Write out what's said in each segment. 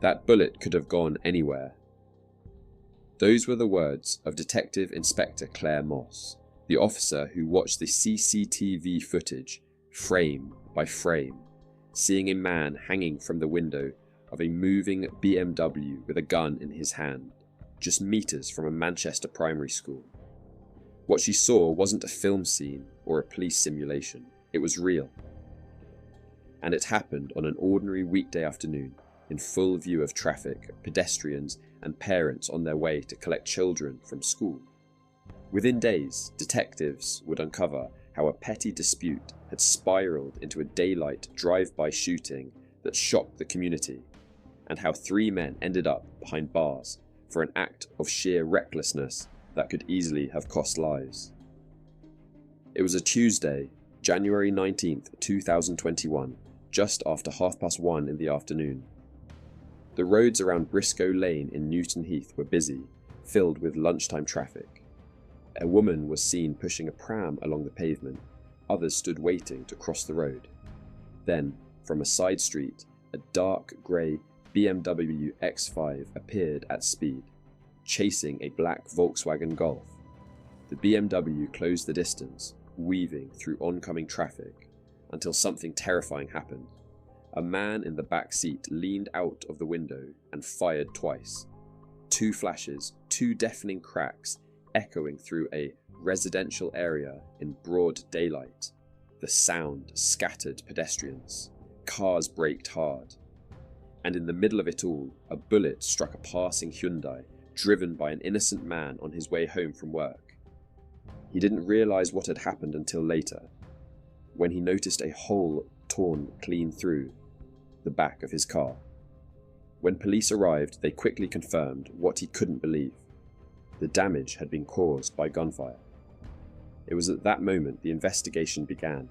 That bullet could have gone anywhere. Those were the words of Detective Inspector Claire Moss, the officer who watched the CCTV footage frame by frame, seeing a man hanging from the window of a moving BMW with a gun in his hand, just meters from a Manchester primary school. What she saw wasn't a film scene or a police simulation, it was real. And it happened on an ordinary weekday afternoon, in full view of traffic, pedestrians and parents on their way to collect children from school. Within days, detectives would uncover how a petty dispute had spiraled into a daylight drive-by shooting that shocked the community, and how 3 men ended up behind bars for an act of sheer recklessness that could easily have cost lives. It was a Tuesday, January 19th, 2021, just after 1:30 in the afternoon. The roads around Briscoe Lane in Newton Heath were busy, filled with lunchtime traffic. A woman was seen pushing a pram along the pavement, others stood waiting to cross the road. Then, from a side street, a dark grey BMW X5 appeared at speed, chasing a black Volkswagen Golf. The BMW closed the distance, weaving through oncoming traffic, until something terrifying happened. A man in the back seat leaned out of the window and fired twice. 2 flashes, 2 deafening cracks, echoing through a residential area in broad daylight. The sound scattered pedestrians. Cars braked hard. And in the middle of it all, a bullet struck a passing Hyundai, driven by an innocent man on his way home from work. He didn't realize what had happened until later, when he noticed a hole torn clean through the back of his car. When police arrived, they quickly confirmed what he couldn't believe. The damage had been caused by gunfire. It was at that moment the investigation began.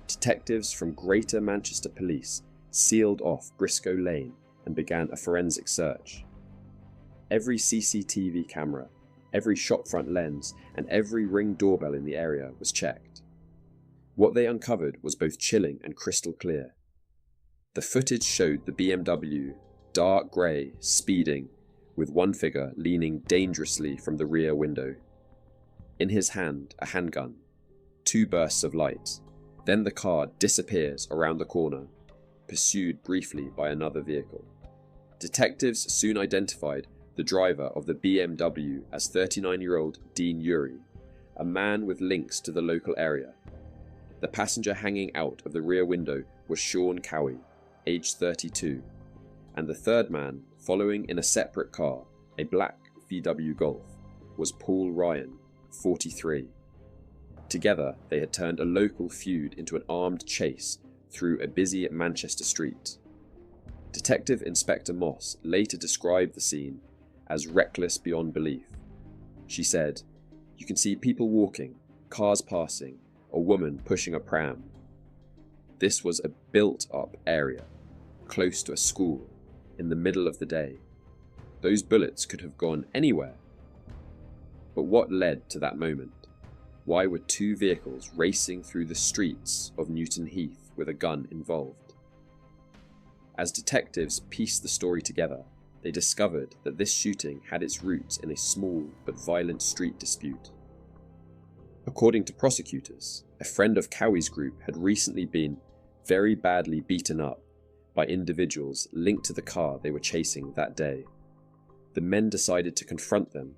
Detectives from Greater Manchester Police sealed off Briscoe Lane and began a forensic search. Every CCTV camera, every shopfront lens, and every Ring doorbell in the area was checked. What they uncovered was both chilling and crystal clear. The footage showed the BMW, dark grey, speeding, with one figure leaning dangerously from the rear window. In his hand, a handgun. 2 bursts of light. Then the car disappears around the corner, pursued briefly by another vehicle. Detectives soon identified the driver of the BMW as 39-year-old Dean Urey, a man with links to the local area. The passenger hanging out of the rear window was Sean Cowie, aged 32, and the third man, following in a separate car, a black VW Golf, was Paul Ryan, 43. Together, they had turned a local feud into an armed chase through a busy Manchester street. Detective Inspector Moss later described the scene as reckless beyond belief. She said, "You can see people walking, cars passing, a woman pushing a pram. This was a built-up area, close to a school, in the middle of the day. Those bullets could have gone anywhere." But what led to that moment? Why were 2 vehicles racing through the streets of Newton Heath with a gun involved? As detectives pieced the story together, they discovered that this shooting had its roots in a small but violent street dispute. According to prosecutors, a friend of Cowie's group had recently been very badly beaten up by individuals linked to the car they were chasing that day. The men decided to confront them,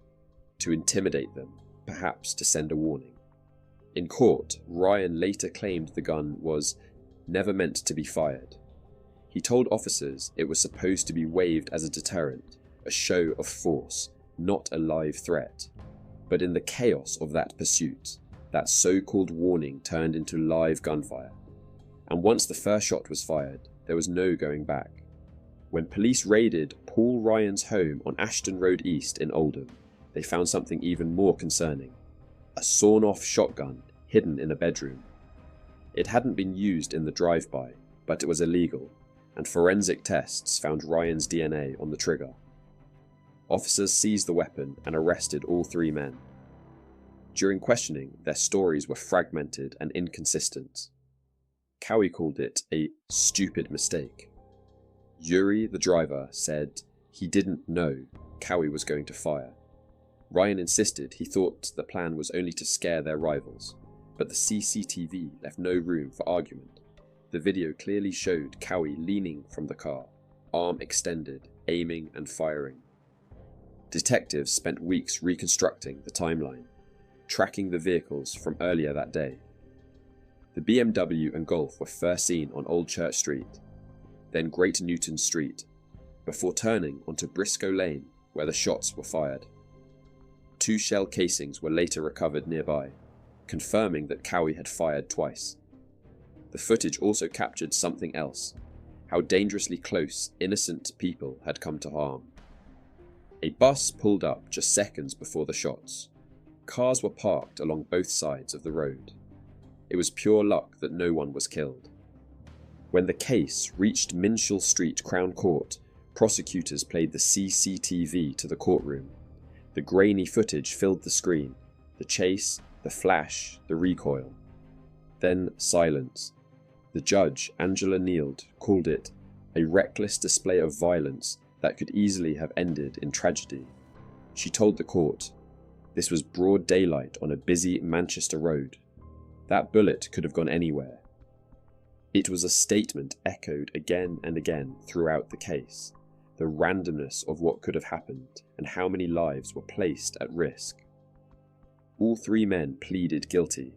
to intimidate them, perhaps to send a warning. In court, Ryan later claimed the gun was never meant to be fired. He told officers it was supposed to be waved as a deterrent, a show of force, not a live threat. But in the chaos of that pursuit, that so-called warning turned into live gunfire. And once the first shot was fired, there was no going back. When police raided Paul Ryan's home on Ashton Road East in Oldham, they found something even more concerning. A sawn-off shotgun hidden in a bedroom. It hadn't been used in the drive-by, but it was illegal, and forensic tests found Ryan's DNA on the trigger. Officers seized the weapon and arrested all 3 men. During questioning, their stories were fragmented and inconsistent. Cowie called it a stupid mistake. Yuri, the driver, said he didn't know Cowie was going to fire. Ryan insisted he thought the plan was only to scare their rivals, but the CCTV left no room for argument. The video clearly showed Cowie leaning from the car, arm extended, aiming and firing. Detectives spent weeks reconstructing the timeline, tracking the vehicles from earlier that day. The BMW and Golf were first seen on Old Church Street, then Great Newton Street, before turning onto Briscoe Lane, where the shots were fired. 2 shell casings were later recovered nearby, confirming that Cowie had fired twice. The footage also captured something else: how dangerously close innocent people had come to harm. A bus pulled up just seconds before the shots. Cars were parked along both sides of the road. It was pure luck that no one was killed. When the case reached Minshall Street Crown Court, prosecutors played the CCTV to the courtroom. The grainy footage filled the screen: the chase, the flash, the recoil. Then silence. The judge, Angela Neild, called it a reckless display of violence that could easily have ended in tragedy. She told the court, this was broad daylight on a busy Manchester road. That bullet could have gone anywhere. It was a statement echoed again and again throughout the case: the randomness of what could have happened and how many lives were placed at risk. All 3 men pleaded guilty.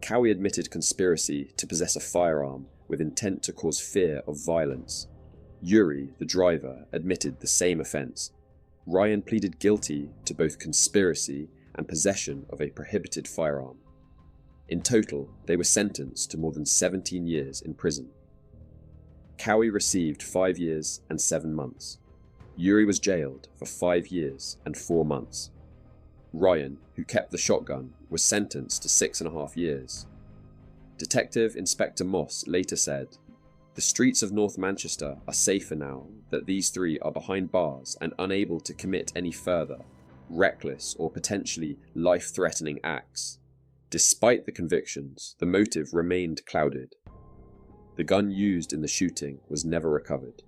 Cowie admitted conspiracy to possess a firearm with intent to cause fear of violence. Yuri, the driver, admitted the same offence. Ryan pleaded guilty to both conspiracy and possession of a prohibited firearm. In total, they were sentenced to more than 17 years in prison. Cowie received 5 years and 7 months. Yuri was jailed for 5 years and 4 months. Ryan, who kept the shotgun, was sentenced to 6.5 years. Detective Inspector Moss later said, "The streets of North Manchester are safer now that these 3 are behind bars and unable to commit any further, reckless or potentially life-threatening acts." Despite the convictions, the motive remained clouded. The gun used in the shooting was never recovered,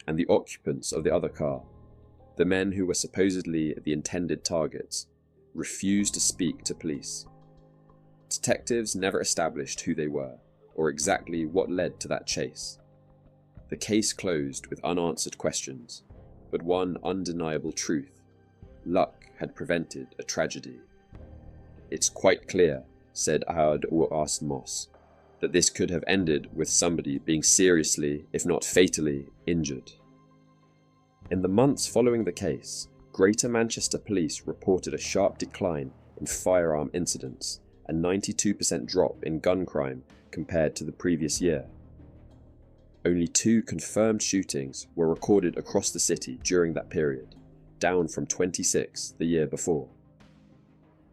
and the occupants of the other car, the men who were supposedly the intended targets, refused to speak to police. Detectives never established who they were, or exactly what led to that chase. The case closed with unanswered questions, but one undeniable truth: luck had prevented a tragedy. "It's quite clear," said Ahad Urs Moss, "that this could have ended with somebody being seriously, if not fatally, injured." In the months following the case, Greater Manchester Police reported a sharp decline in firearm incidents, a 92% drop in gun crime compared to the previous year. Only 2 confirmed shootings were recorded across the city during that period, down from 26 the year before.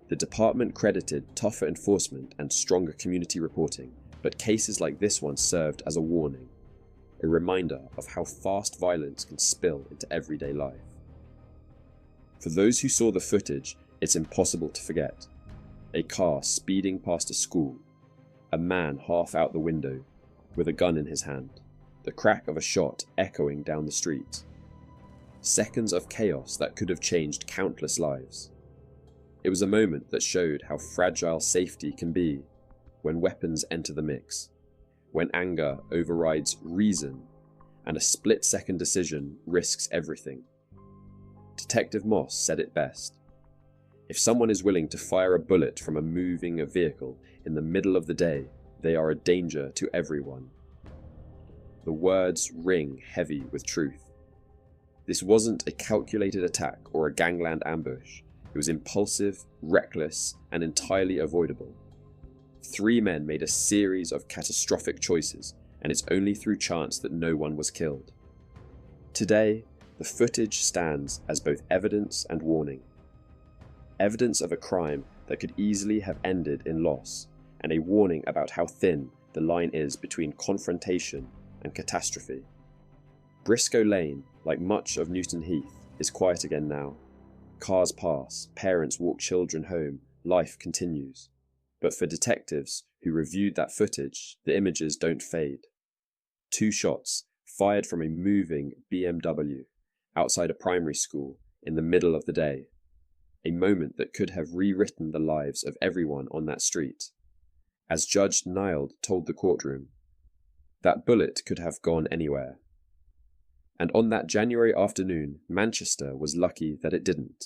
The department credited tougher enforcement and stronger community reporting, but cases like this one served as a warning, a reminder of how fast violence can spill into everyday life. For those who saw the footage, it's impossible to forget. A car speeding past a school, a man half out the window, with a gun in his hand, the crack of a shot echoing down the street. Seconds of chaos that could have changed countless lives. It was a moment that showed how fragile safety can be when weapons enter the mix, when anger overrides reason, and a split-second decision risks everything. Detective Moss said it best: "If someone is willing to fire a bullet from a moving vehicle in the middle of the day, they are a danger to everyone." The words ring heavy with truth. This wasn't a calculated attack or a gangland ambush. It was impulsive, reckless, and entirely avoidable. 3 men made a series of catastrophic choices, and it's only through chance that no one was killed. Today, the footage stands as both evidence and warning. Evidence of a crime that could easily have ended in loss, and a warning about how thin the line is between confrontation and catastrophe. Briscoe Lane, like much of Newton Heath, is quiet again now. Cars pass, parents walk children home, life continues. But for detectives who reviewed that footage, the images don't fade. 2 shots, fired from a moving BMW outside a primary school in the middle of the day, a moment that could have rewritten the lives of everyone on that street. As Judge JAILED told the courtroom, that bullet could have gone anywhere. And on that January afternoon, Manchester was lucky that it didn't.